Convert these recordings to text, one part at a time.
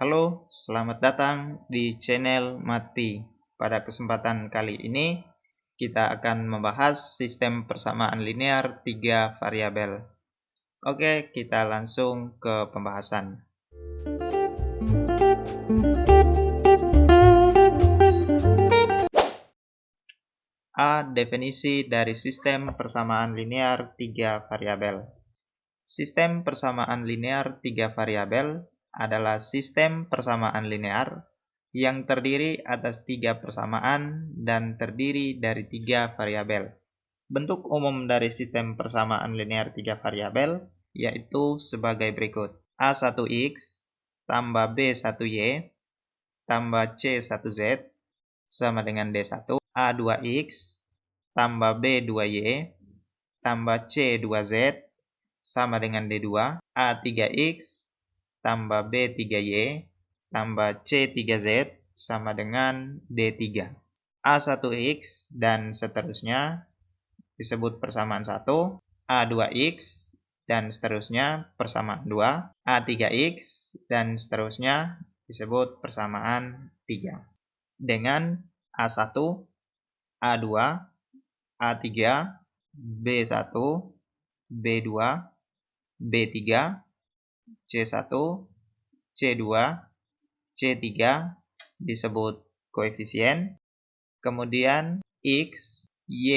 Halo, selamat datang di channel Matpi. Pada kesempatan kali ini, kita akan membahas sistem persamaan linear 3 variabel. Oke, kita langsung ke pembahasan. A. Definisi dari sistem persamaan linear 3 variabel. Sistem persamaan linear 3 variabel adalah sistem persamaan linear yang terdiri atas 3 persamaan dan terdiri dari 3 variabel. Bentuk umum dari sistem persamaan linear 3 variabel yaitu sebagai berikut. A1x tambah B1y tambah C1z sama dengan D1. A2x tambah B2y tambah C2z sama dengan D2. A3x tambah B3y tambah C3z sama dengan D3. A1x dan seterusnya disebut persamaan 1, A2x dan seterusnya persamaan 2, A3x dan seterusnya disebut persamaan 3. Dengan A1, A2, A3, B1, B2, B3, C1, C2, C3 disebut koefisien, kemudian X, Y,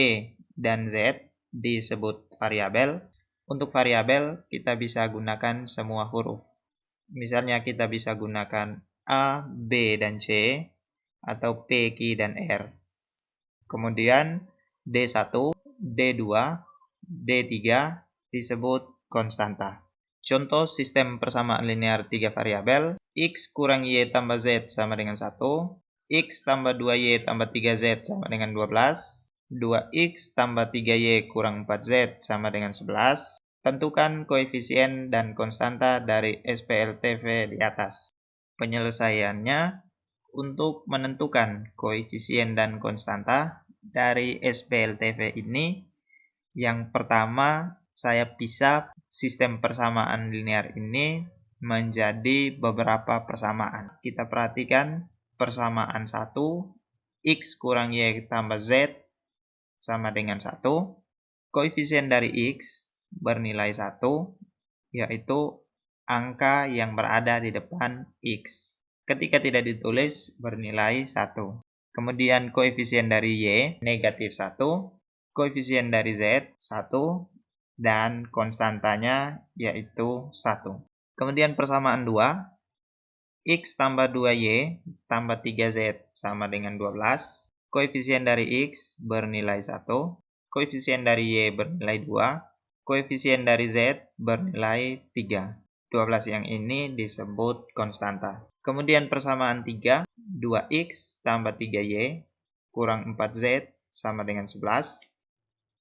dan Z disebut variabel. Untuk variabel kita bisa gunakan semua huruf. Misalnya kita bisa gunakan A, B, dan C, atau P, Q, dan R. Kemudian D1, D2, D3 disebut konstanta. Contoh sistem persamaan linear 3 variabel, X kurang Y tambah Z sama dengan 1, X tambah 2Y tambah 3Z sama dengan 12, 2X tambah 3Y kurang 4Z sama dengan 11. Tentukan koefisien dan konstanta dari SPLTV di atas. Penyelesaiannya, untuk menentukan koefisien dan konstanta dari SPLTV ini, yang pertama saya pisah sistem persamaan linear ini menjadi beberapa persamaan. Kita perhatikan persamaan 1, X kurang Y tambah Z sama dengan 1. Koefisien dari X bernilai 1, yaitu angka yang berada di depan X. Ketika tidak ditulis bernilai 1. Kemudian koefisien dari Y negatif 1, koefisien dari Z 1, dan konstantanya yaitu 1. Kemudian persamaan 2, X tambah 2Y tambah 3Z sama dengan 12. Koefisien dari X bernilai 1, koefisien dari Y bernilai 2, koefisien dari Z bernilai 3. 12 yang ini disebut konstanta. Kemudian persamaan 3, 2X tambah 3Y kurang 4Z sama dengan 11.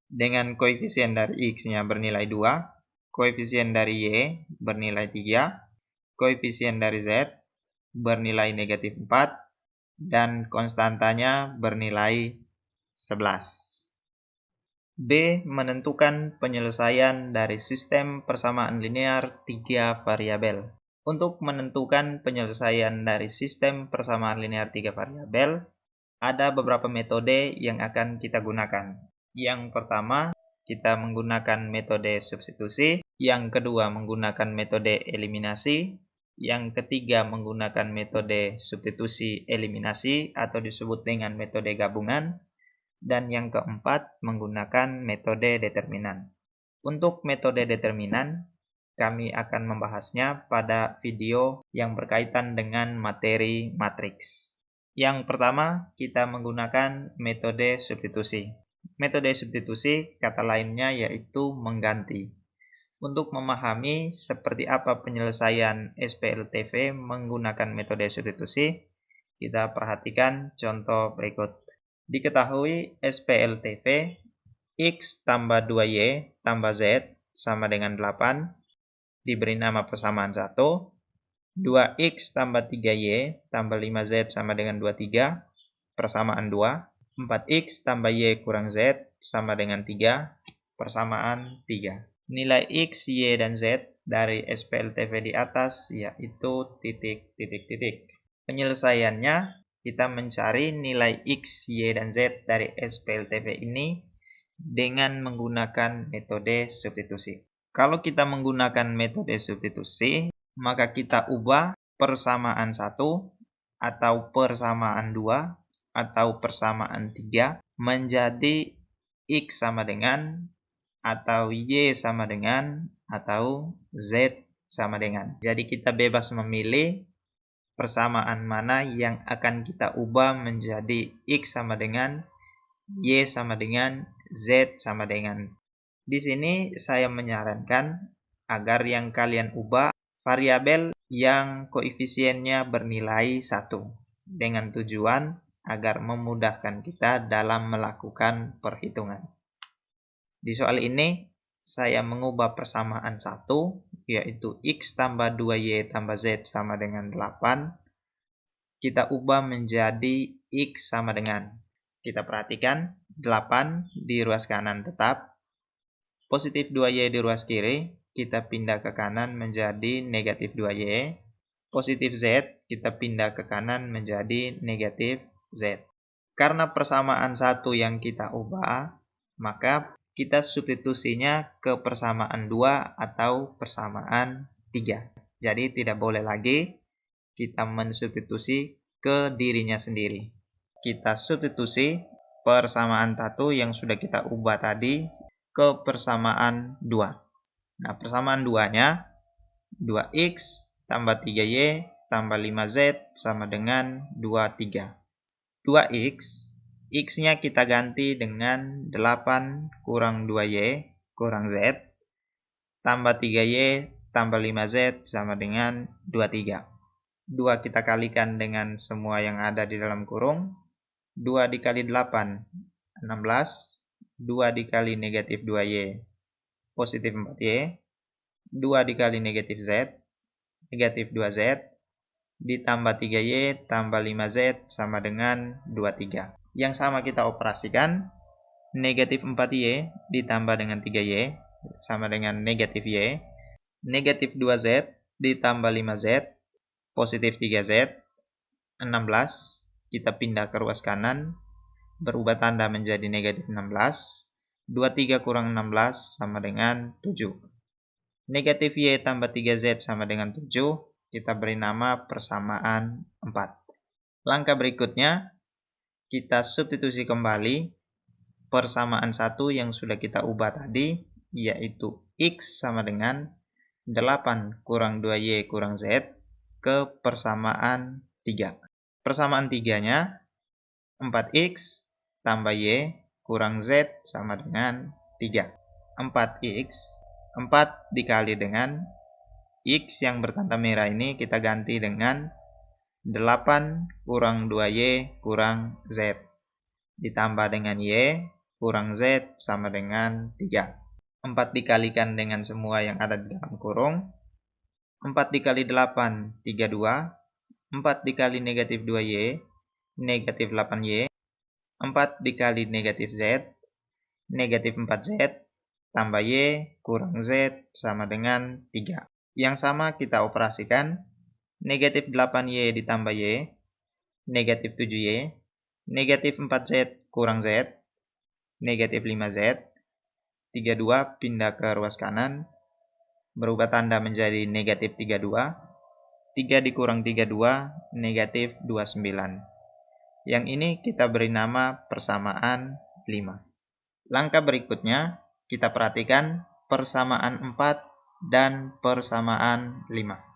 Dengan koefisien dari X-nya bernilai 2, koefisien dari Y bernilai 3, koefisien dari Z bernilai negatif 4, dan konstantanya bernilai 11. B. Menentukan penyelesaian dari sistem persamaan linear 3 variabel. Untuk menentukan penyelesaian dari sistem persamaan linear 3 variabel, ada beberapa metode yang akan kita gunakan. Yang pertama, kita menggunakan metode substitusi. Yang kedua, menggunakan metode eliminasi. Yang ketiga, menggunakan metode substitusi eliminasi atau disebut dengan metode gabungan. Dan yang keempat, menggunakan metode determinan. Untuk metode determinan, kami akan membahasnya pada video yang berkaitan dengan materi matriks. Yang pertama, kita menggunakan metode substitusi. Metode substitusi, kata lainnya yaitu mengganti. Untuk memahami seperti apa penyelesaian SPLTV menggunakan metode substitusi, kita perhatikan contoh berikut. Diketahui SPLTV, X tambah 2Y tambah Z sama dengan 8, diberi nama persamaan 1, 2X tambah 3Y tambah 5Z sama dengan 23, persamaan 2, 4X tambah Y kurang Z sama dengan 3, persamaan 3. nilai X, Y, dan Z dari SPLTV di atas yaitu titik, titik, titik. Penyelesaiannya, kita mencari nilai X, Y, dan Z dari SPLTV ini dengan menggunakan metode substitusi. Kalau kita menggunakan metode substitusi, maka kita ubah persamaan 1 atau persamaan 2 atau persamaan 3 menjadi X sama dengan atau Y sama dengan atau Z sama dengan. Jadi kita bebas memilih persamaan mana yang akan kita ubah menjadi X sama dengan, Y sama dengan, Z sama dengan. Di sini saya menyarankan agar yang kalian ubah variabel yang koefisiennya bernilai 1 dengan tujuan agar memudahkan kita dalam melakukan perhitungan. Di soal ini saya mengubah persamaan 1 yaitu X tambah 2Y tambah Z sama dengan 8. Kita ubah menjadi X sama dengan. Kita perhatikan 8 di ruas kanan tetap. Positif 2Y di ruas kiri, kita pindah ke kanan menjadi negatif 2Y. Positif Z, kita pindah ke kanan menjadi negatif Z. Karena persamaan 1 yang kita ubah, maka kita substitusinya ke persamaan 2 atau persamaan 3. Jadi tidak boleh lagi kita mensubstitusi ke dirinya sendiri. Kita substitusi persamaan 1 yang sudah kita ubah tadi ke persamaan 2. Nah, persamaan 2-nya 2X tambah 3Y tambah 5Z sama dengan 23. 2X, X-nya kita ganti dengan 8 kurang 2Y kurang Z, tambah 3Y tambah 5Z sama dengan 23. 2 kita kalikan dengan semua yang ada di dalam kurung. 2 dikali 8, 16. 2 dikali negatif 2Y, positif 4Y. 2 dikali negatif Z, negatif 2Z. Ditambah 3Y tambah 5Z sama dengan 23. Yang sama kita operasikan. Negatif 4Y ditambah dengan 3Y sama dengan negatif Y. Negatif 2Z ditambah 5Z, positif 3Z, 16. Kita pindah ke ruas kanan, berubah tanda menjadi negatif 16. 23 kurang 16 sama dengan 7. Negatif Y tambah 3Z sama dengan 7. Kita beri nama persamaan 4. Langkah berikutnya, kita substitusi kembali persamaan 1 yang sudah kita ubah tadi, yaitu X sama dengan 8 kurang 2Y kurang Z ke persamaan 3. Persamaan 3-nya 4X tambah Y kurang Z sama dengan 3. 4X, 4 dikali dengan X yang bertanda merah ini kita ganti dengan 8 kurang 2Y kurang Z. Ditambah dengan Y kurang Z sama dengan 3. 4 dikalikan dengan semua yang ada di dalam kurung. 4 dikali 8, 32. 4 dikali negatif 2Y, negatif 8Y. 4 dikali negatif Z, negatif 4Z. Tambah Y kurang Z sama dengan 3. Yang sama kita operasikan. Negatif 8Y ditambah Y, negatif 7Y. Negatif 4Z kurang Z, negatif 5Z. 32 pindah ke ruas kanan, berubah tanda menjadi negatif 32. 3 dikurang 32, negatif 29. Yang ini kita beri nama persamaan 5. Langkah berikutnya, kita perhatikan persamaan 4 dan persamaan 5.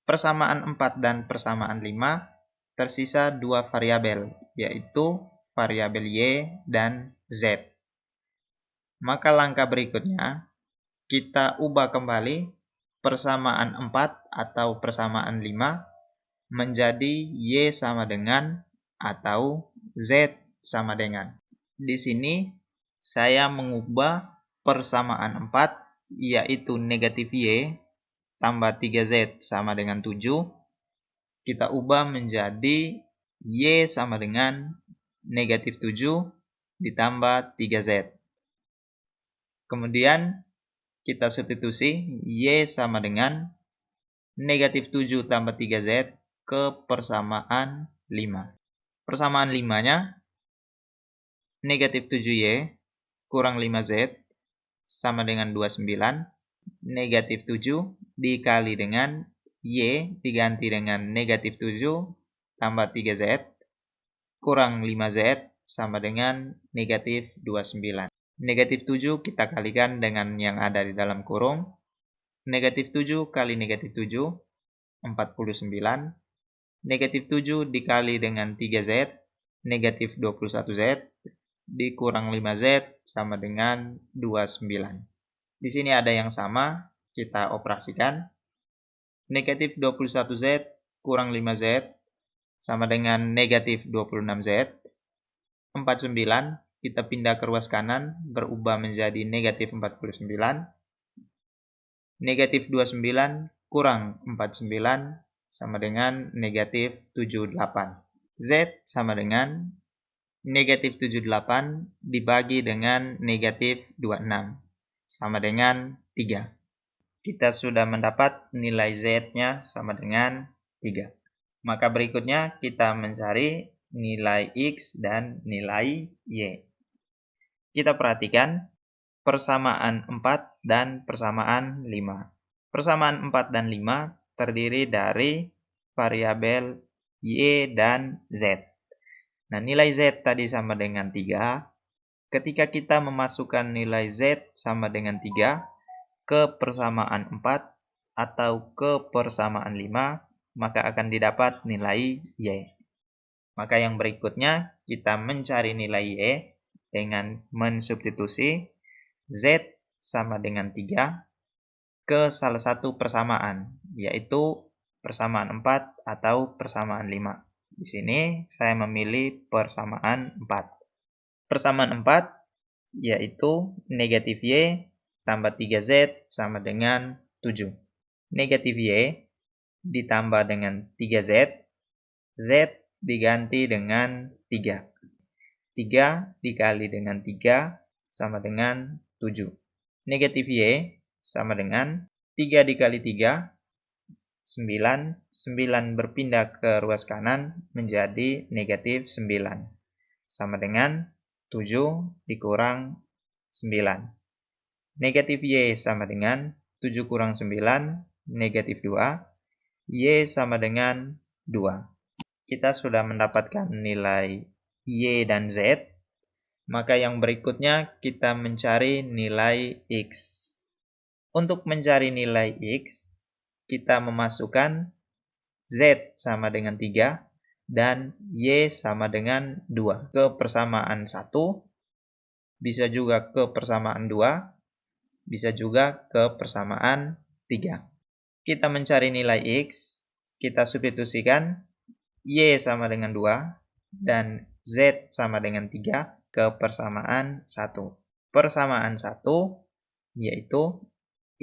Persamaan 4 dan persamaan 5 tersisa 2 variabel, yaitu variabel Y dan Z. Maka langkah berikutnya, kita ubah kembali persamaan 4 atau persamaan 5 menjadi Y sama dengan atau Z sama dengan. Di sini saya mengubah persamaan 4 yaitu negatif Y tambah 3Z sama dengan 7. Kita ubah menjadi Y sama dengan negatif 7 ditambah 3Z. Kemudian kita substitusi Y sama dengan negatif 7 tambah 3Z ke persamaan 5. Persamaan 5-nya negatif 7Y kurang 5Z sama dengan 29. Negatif 7 dikali dengan Y diganti dengan negatif 7 tambah 3Z kurang 5Z sama dengan negatif 29. Negatif 7 kita kalikan dengan yang ada di dalam kurung. Negatif 7 kali negatif 7, 49. Negatif 7 dikali dengan 3Z, negatif 21Z, dikurang 5Z sama dengan 29. Di sini ada yang sama, kita operasikan. Negatif 21Z kurang 5Z sama dengan negatif 26Z. 49 kita pindah ke ruas kanan, berubah menjadi negatif 49. Negatif 29 kurang 49 sama dengan negatif 78. Z sama dengan negatif 78 dibagi dengan negatif 26 sama dengan 3. Kita sudah mendapat nilai Z-nya sama dengan 3. Maka berikutnya kita mencari nilai X dan nilai Y. Kita perhatikan persamaan 4 dan persamaan 5. Persamaan 4 dan 5 terdiri dari variabel Y dan Z. Nah, nilai Z tadi sama dengan 3. Ketika kita memasukkan nilai Z sama dengan 3 ke persamaan 4 atau ke persamaan 5, maka akan didapat nilai Y. Maka yang berikutnya kita mencari nilai Y dengan mensubstitusi Z sama dengan 3 ke salah satu persamaan, yaitu persamaan 4 atau persamaan 5. Di sini saya memilih persamaan 4. Persamaan 4 yaitu negatif Y tambah 3Z sama dengan 7. Negatif Y ditambah dengan 3Z, Z diganti dengan 3. 3 dikali dengan 3 sama dengan 7. Negatif Y sama dengan 3 dikali 3, 9. 9 berpindah ke ruas kanan menjadi negatif 9. Sama dengan 7 dikurang 9. Negatif Y sama dengan 7 kurang 9, negatif 2. Y sama dengan 2. Kita sudah mendapatkan nilai Y dan Z. Maka yang berikutnya kita mencari nilai X. Untuk mencari nilai X, kita memasukkan Z sama dengan 3 dan Y sama dengan 2 ke persamaan 1, bisa juga ke persamaan 2, bisa juga ke persamaan 3. Kita mencari nilai X, kita substitusikan Y sama dengan 2 dan Z sama dengan 3 ke persamaan 1. Persamaan 1 yaitu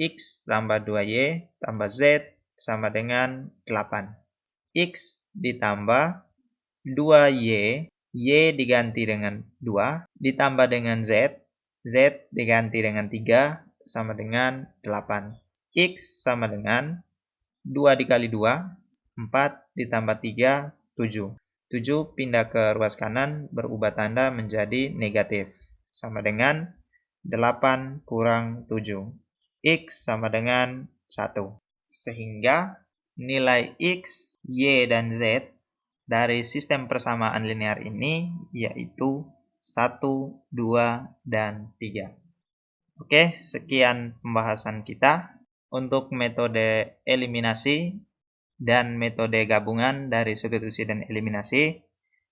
X tambah 2Y tambah Z sama dengan 8. X ditambah 2Y, Y diganti dengan 2, ditambah dengan Z, Z diganti dengan 3 sama dengan 8. X sama dengan 2 dikali 2, 4 ditambah 3, 7. 7 pindah ke ruas kanan, berubah tanda menjadi negatif. Sama dengan 8 kurang 7. X sama dengan 1. Sehingga nilai X, Y, dan Z dari sistem persamaan linear ini yaitu 1, 2, dan 3. Oke, sekian pembahasan kita. Untuk metode eliminasi dan metode gabungan dari substitusi dan eliminasi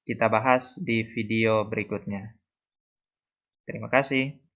kita bahas di video berikutnya. Terima kasih.